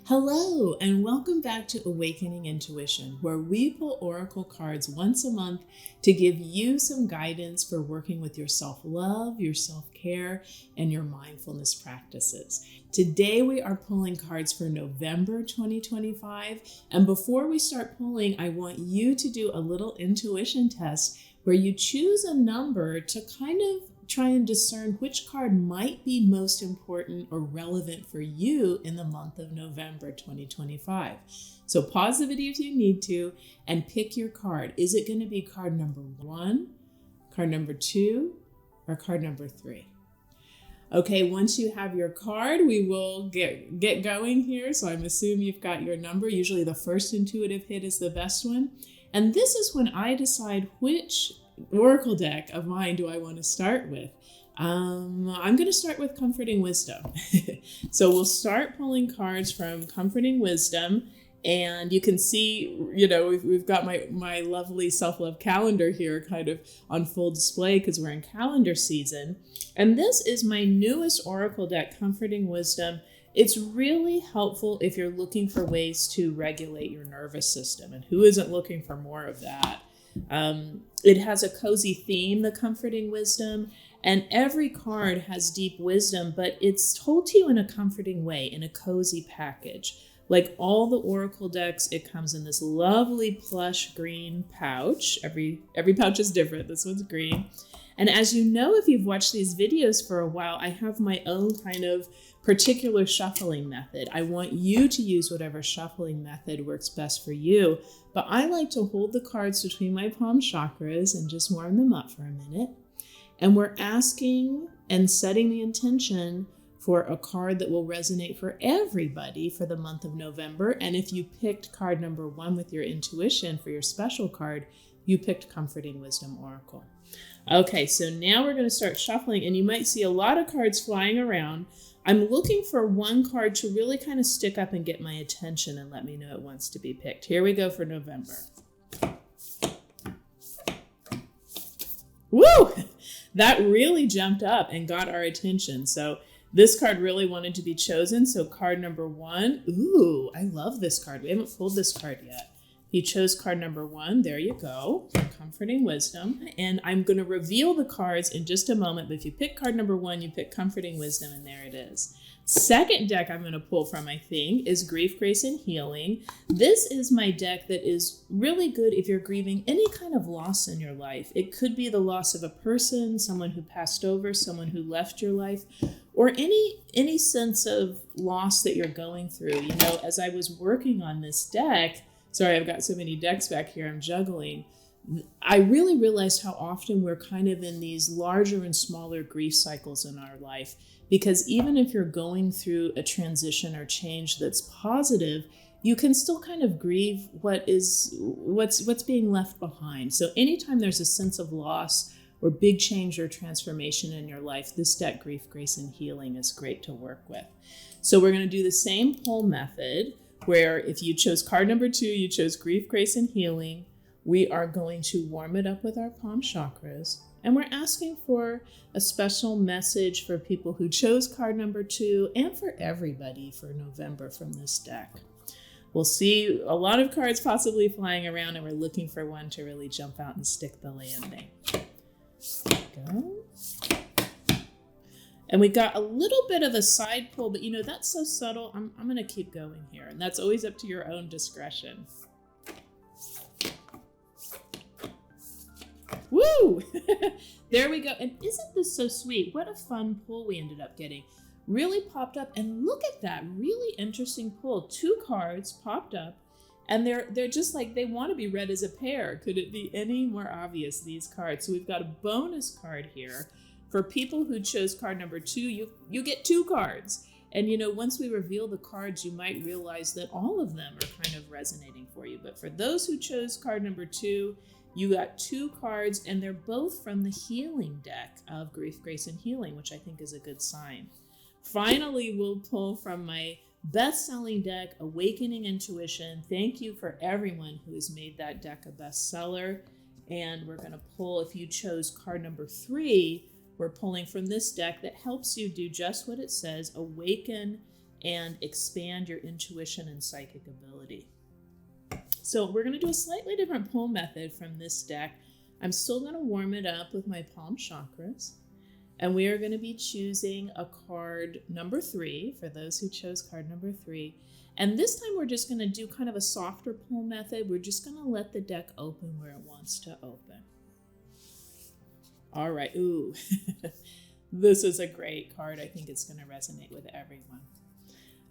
Hello, and welcome back to Awakening Intuition, where we pull oracle cards once a month to give you some guidance for working with your self-love, your self-care, and your mindfulness practices. Today, we are pulling cards for November 2025. And before we start pulling, I want you to do a little intuition test where you choose a number to kind of try and discern which card might be most important or relevant for you in the month of November 2025. So pause the video if you need to and pick your card. Is it going to be card number 1, card number 2, or card number 3? Okay, once you have your card, we will get going here. So I'm assuming you've got your number. Usually the first intuitive hit is the best one. And this is when I decide which oracle deck of mine do I want to start with. I'm going to start with Comforting Wisdom. So we'll start pulling cards from Comforting Wisdom, and you can see, we've got my lovely self-love calendar here kind of on full display because we're in calendar season. And this is my newest oracle deck, Comforting Wisdom. It's really helpful if you're looking for ways to regulate your nervous system, and who isn't looking for more of that? It has a cozy theme, the Comforting Wisdom, and every card has deep wisdom, but it's told to you in a comforting way, in a cozy package. Like all the oracle decks, it comes in this lovely plush green pouch. Every pouch is different. This one's green. And as you know, if you've watched these videos for a while, I have my own kind of particular shuffling method. I want you to use whatever shuffling method works best for you, but I like to hold the cards between my palm chakras and just warm them up for a minute. And we're asking and setting the intention for a card that will resonate for everybody for the month of November. And if you picked card number 1 with your intuition for your special card, you picked Comforting Wisdom Oracle. Okay, so now we're going to start shuffling, and you might see a lot of cards flying around. I'm looking for one card to really kind of stick up and get my attention and let me know it wants to be picked. Here we go for November. Woo! That really jumped up and got our attention. So this card really wanted to be chosen. So card number 1. Ooh, I love this card. We haven't pulled this card yet. You chose card number 1. There you go. Comforting Wisdom. And I'm going to reveal the cards in just a moment. But if you pick card number 1, you pick Comforting Wisdom, and there it is. Second deck I'm going to pull from, I think, is Grief, Grace, and Healing. This is my deck that is really good if you're grieving any kind of loss in your life. It could be the loss of a person, someone who passed over, someone who left your life, or any sense of loss that you're going through. You know, as I was working on this deck, sorry, I've got so many decks back here I'm juggling, I really realized how often we're kind of in these larger and smaller grief cycles in our life. Because even if you're going through a transition or change that's positive, you can still kind of grieve what's being left behind. So anytime there's a sense of loss or big change or transformation in your life, this deck, Grief, Grace, and Healing, is great to work with. So we're going to do the same pull method, where if you chose card number 2, you chose Grief, Grace, and Healing. We are going to warm it up with our palm chakras. And we're asking for a special message for people who chose card number 2 and for everybody for November from this deck. We'll see a lot of cards possibly flying around, and we're looking for one to really jump out and stick the landing. There we go. And we got a little bit of a side pull, but that's so subtle. I'm going to keep going here, and that's always up to your own discretion. Woo! There we go. And isn't this so sweet? What a fun pull we ended up getting. Really popped up, and look at that really interesting pull. 2 cards popped up, and they're just like they want to be read as a pair. Could it be any more obvious, these cards? So we've got a bonus card here. For people who chose card number 2, you get 2 cards. And once we reveal the cards, you might realize that all of them are kind of resonating for you. But for those who chose card number 2, you got 2 cards, and they're both from the Healing deck of Grief, Grace, and Healing, which I think is a good sign. Finally, we'll pull from my best-selling deck, Awakening Intuition. Thank you for everyone who has made that deck a bestseller. And we're going to pull, if you chose card number 3, we're pulling from this deck that helps you do just what it says, awaken and expand your intuition and psychic ability. So we're going to do a slightly different pull method from this deck. I'm still going to warm it up with my palm chakras. And we are going to be choosing a card number 3 for those who chose card number 3. And this time we're just going to do kind of a softer pull method. We're just going to let the deck open where it wants to open. All right. Ooh, this is a great card. I think it's going to resonate with everyone.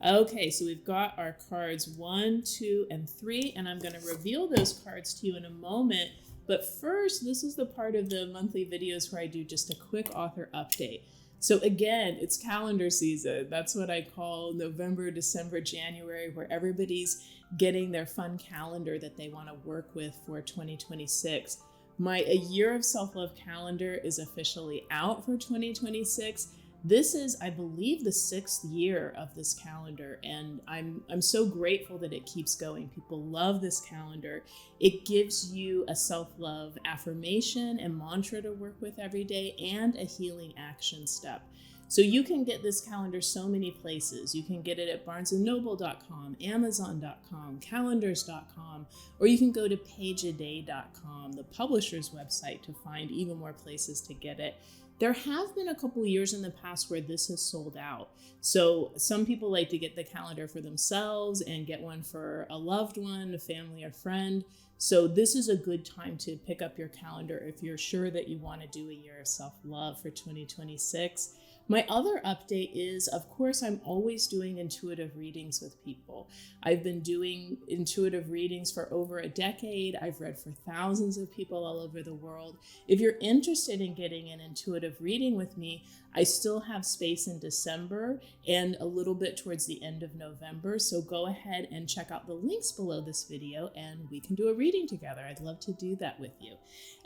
Okay, so we've got our cards 1, 2, and 3, and I'm going to reveal those cards to you in a moment. But first, this is the part of the monthly videos where I do just a quick author update. So again, it's calendar season. That's what I call November, December, January, where everybody's getting their fun calendar that they want to work with for 2026. My A Year of Self-Love calendar is officially out for 2026. This is, I believe, the 6th year of this calendar, and I'm so grateful that it keeps going. People love this calendar. It gives you a self-love affirmation and mantra to work with every day and a healing action step. So you can get this calendar so many places. You can get it at barnesandnoble.com, amazon.com, calendars.com, or you can go to pageaday.com, the publisher's website, to find even more places to get it. There have been a couple years in the past where this has sold out. So some people like to get the calendar for themselves and get one for a loved one, a family, or friend. So this is a good time to pick up your calendar if you're sure that you want to do a year of self-love for 2026. My other update is, of course, I'm always doing intuitive readings with people. I've been doing intuitive readings for over a decade. I've read for thousands of people all over the world. If you're interested in getting an intuitive reading with me, I still have space in December and a little bit towards the end of November. So go ahead and check out the links below this video and we can do a reading together. I'd love to do that with you.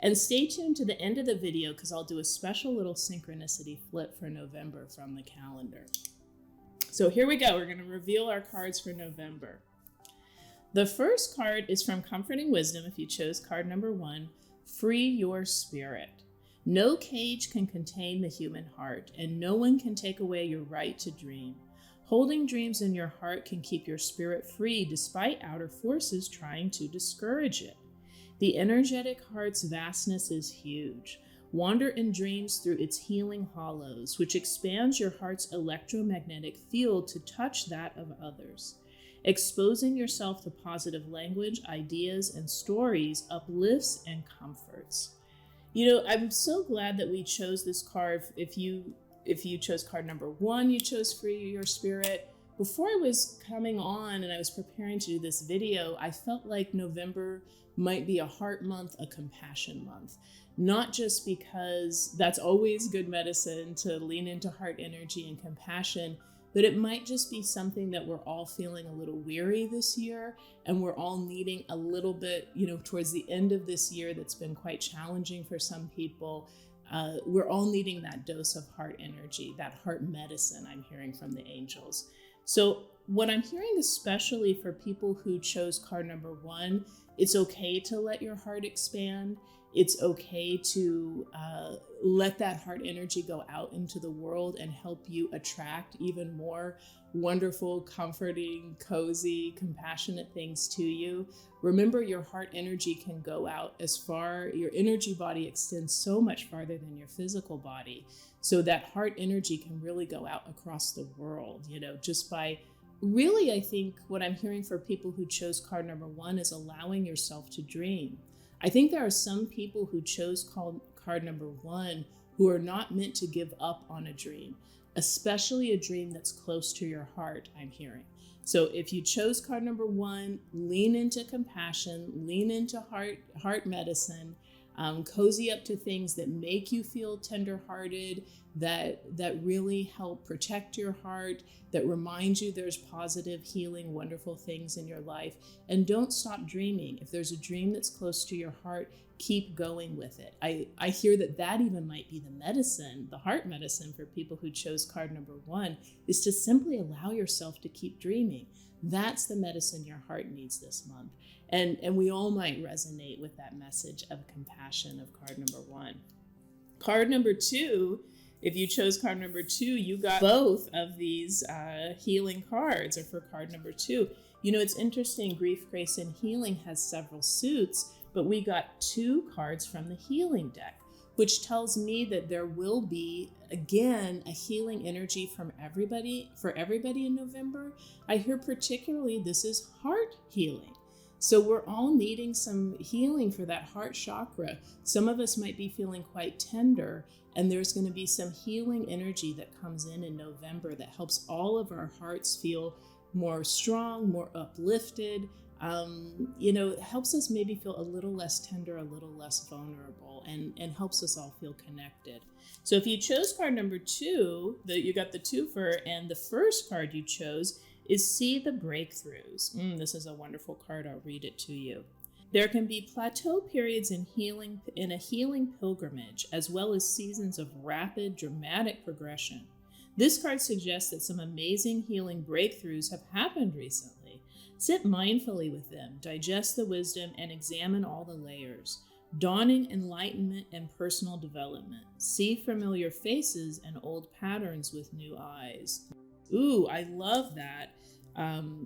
And stay tuned to the end of the video because I'll do a special little synchronicity flip for November from the calendar. So here we go. We're going to reveal our cards for November. The first card is from Comforting Wisdom. If you chose card number 1, Free Your Spirit. No cage can contain the human heart, and no one can take away your right to dream. Holding dreams in your heart can keep your spirit free despite outer forces trying to discourage it. The energetic heart's vastness is huge. Wander in dreams through its healing hollows, which expands your heart's electromagnetic field to touch that of others. Exposing yourself to positive language, ideas, and stories uplifts and comforts. You know, I'm so glad that we chose this card. If you chose card number 1, you chose Free Your Spirit. Before I was coming on and I was preparing to do this video, I felt like November might be a heart month, a compassion month. Not just because that's always good medicine to lean into heart energy and compassion, but it might just be something that we're all feeling a little weary this year, and we're all needing a little bit, towards the end of this year that's been quite challenging for some people. We're all needing that dose of heart energy, that heart medicine I'm hearing from the angels. So what I'm hearing, especially for people who chose card number 1, it's okay to let your heart expand. It's okay to let that heart energy go out into the world and help you attract even more wonderful, comforting, cozy, compassionate things to you. Remember, your heart energy can go out as far, your energy body extends so much farther than your physical body. So that heart energy can really go out across the world, just by really, I think what I'm hearing for people who chose card number 1 is allowing yourself to dream. I think there are some people who chose card number 1 who are not meant to give up on a dream, especially a dream that's close to your heart, I'm hearing. So if you chose card number 1, lean into compassion, lean into heart medicine, cozy up to things that make you feel tenderhearted, that really help protect your heart, that remind you there's positive, healing, wonderful things in your life. And don't stop dreaming. If there's a dream that's close to your heart, keep going with it. I hear that even might be the medicine, the heart medicine for people who chose card number 1, is to simply allow yourself to keep dreaming. That's the medicine your heart needs this month. And we all might resonate with that message of compassion of card number 1. Card number 2 If you chose card number 2, you got both of these healing cards, or for card number 2. You know, it's interesting, Grief, Grace, and Healing has several suits, but we got 2 cards from the healing deck, which tells me that there will be, again, a healing energy for everybody in November. I hear particularly this is heart healing. So we're all needing some healing for that heart chakra. Some of us might be feeling quite tender, and there's going to be some healing energy that comes in November that helps all of our hearts feel more strong, more uplifted. It helps us maybe feel a little less tender, a little less vulnerable, and helps us all feel connected. So if you chose card number 2, you got the twofer, and the first card you chose is See the Breakthroughs. This is a wonderful card. I'll read it to you. There can be plateau periods in a healing pilgrimage, as well as seasons of rapid, dramatic progression. This card suggests that some amazing healing breakthroughs have happened recently. Sit mindfully with them, digest the wisdom, and examine all the layers. Dawning enlightenment and personal development. See familiar faces and old patterns with new eyes. Ooh, I love that.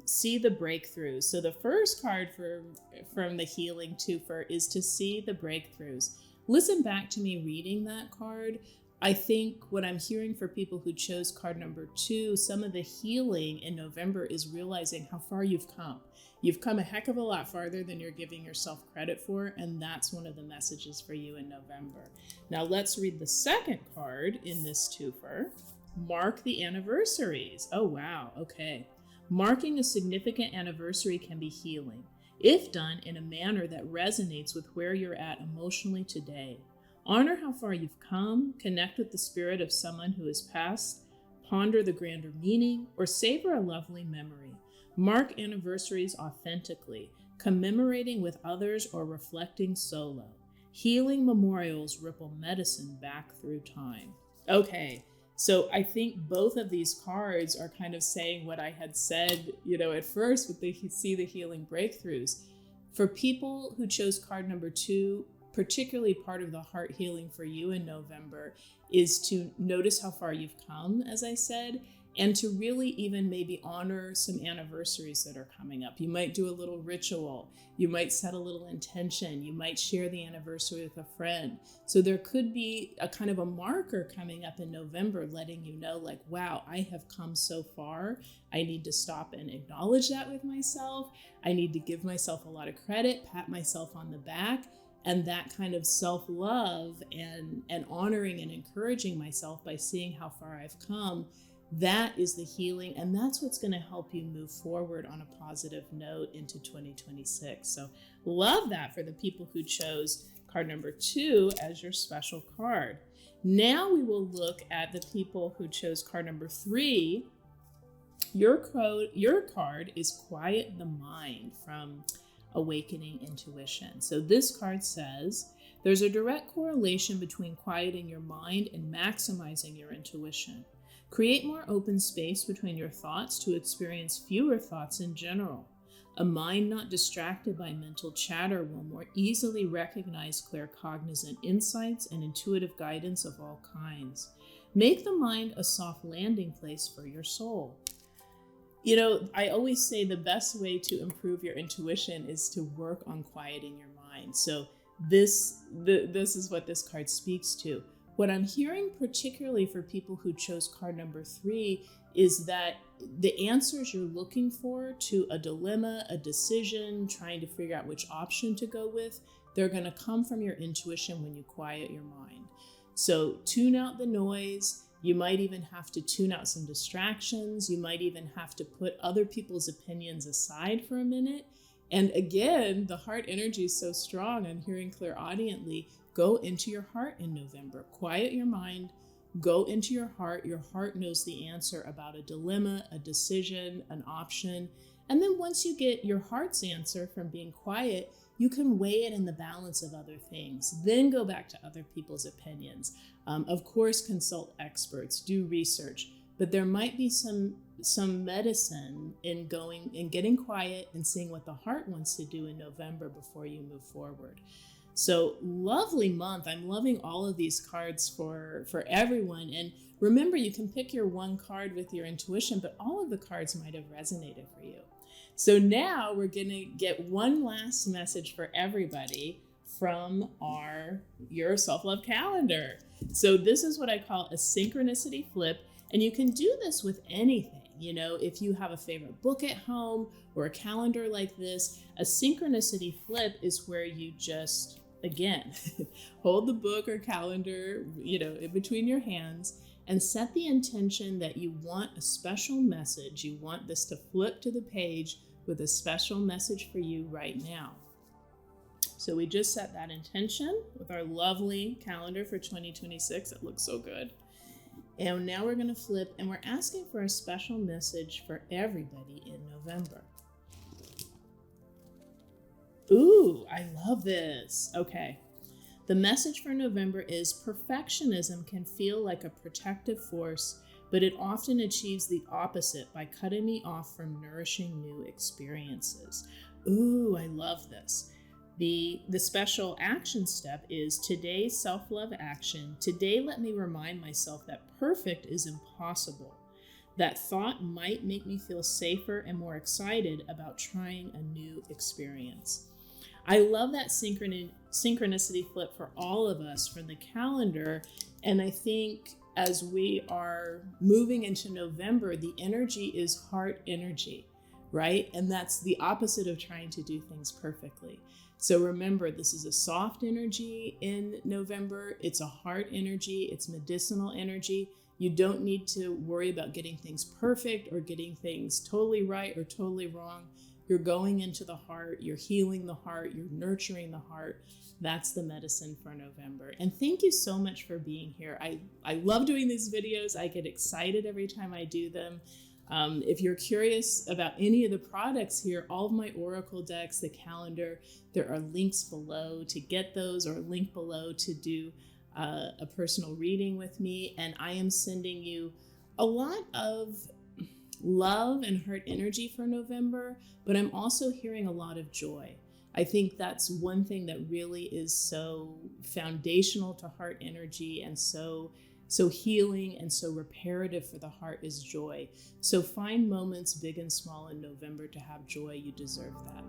See the breakthroughs. So the first card from the healing twofer is to see the breakthroughs. Listen back to me reading that card. I think what I'm hearing for people who chose card number 2, some of the healing in November is realizing how far you've come. You've come a heck of a lot farther than you're giving yourself credit for, and that's one of the messages for you in November. Now let's read the second card in this twofer. Mark the anniversaries. Oh, wow. Okay. Marking a significant anniversary can be healing, if done in a manner that resonates with where you're at emotionally today. Honor how far you've come, connect with the spirit of someone who has passed, ponder the grander meaning, or savor a lovely memory. Mark anniversaries authentically, commemorating with others or reflecting solo. Healing memorials ripple medicine back through time. Okay. So I think both of these cards are kind of saying what I had said, at first with the See the Healing Breakthroughs. For people who chose card number 2, particularly part of the heart healing for you in November is to notice how far you've come, as I said, and to really even maybe honor some anniversaries that are coming up. You might do a little ritual. You might set a little intention. You might share the anniversary with a friend. So there could be a kind of a marker coming up in November letting you know, like, wow, I have come so far. I need to stop and acknowledge that with myself. I need to give myself a lot of credit, pat myself on the back. And that kind of self-love and honoring and encouraging myself by seeing how far I've come, that is the healing. And that's what's going to help you move forward on a positive note into 2026. So love that for the people who chose card number 2 as your special card. Now we will look at the people who chose card number 3. Your card is Quiet the Mind from Awakening Intuition. So this card says, there's a direct correlation between quieting your mind and maximizing your intuition. Create more open space between your thoughts to experience fewer thoughts in general. A mind not distracted by mental chatter will more easily recognize claircognizant insights and intuitive guidance of all kinds. Make the mind a soft landing place for your soul. I always say the best way to improve your intuition is to work on quieting your mind. So this is what this card speaks to. What I'm hearing, particularly for people who chose card number 3, is that the answers you're looking for to a dilemma, a decision, trying to figure out which option to go with, they're going to come from your intuition when you quiet your mind. So tune out the noise. You might even have to tune out some distractions. You might even have to put other people's opinions aside for a minute. And again, the heart energy is so strong. I'm hearing clairaudiently, go into your heart in November. Quiet your mind, go into your heart. Your heart knows the answer about a dilemma, a decision, an option. And then once you get your heart's answer from being quiet, you can weigh it in the balance of other things. Then go back to other people's opinions. Of course, consult experts, do research, but there might be some medicine in going and getting quiet and seeing what the heart wants to do in November before you move forward. So lovely month. I'm loving all of these cards for everyone. And remember, you can pick your one card with your intuition, but all of the cards might have resonated for you. So now we're going to get one last message for everybody from your self-love calendar. So this is what I call a synchronicity flip. And you can do this with anything. You know, if you have a favorite book at home or a calendar like this, a synchronicity flip is where you just, again, hold the book or calendar, you know, in between your hands and set the intention that you want a special message. You want this to flip to the page with a special message for you right now. So we just set that intention with our lovely calendar for 2026. It looks so good. And now we're going to flip, and we're asking for a special message for everybody in November. Ooh, I love this. Okay. The message for November is perfectionism can feel like a protective force, but it often achieves the opposite by cutting me off from nourishing new experiences. Ooh, I love this. The special action step is today's self-love action. Today, let me remind myself that perfect is impossible. That thought might make me feel safer and more excited about trying a new experience. I love that synchronicity flip for all of us from the calendar. And I think as we are moving into November, the energy is heart energy, right? And that's the opposite of trying to do things perfectly. So remember, this is a soft energy in November. It's a heart energy. It's medicinal energy. You don't need to worry about getting things perfect or getting things totally right or totally wrong. You're going into the heart. You're healing the heart. You're nurturing the heart. That's the medicine for November. And thank you so much for being here. I love doing these videos. I get excited every time I do them. If you're curious about any of the products here, all of my Oracle decks, the calendar, there are links below to get those, or a link below to do a personal reading with me. And I am sending you a lot of love and heart energy for November, but I'm also hearing a lot of joy. I think that's one thing that really is so foundational to heart energy and so healing and so reparative for the heart is joy. So find moments big and small in November to have joy. You deserve that.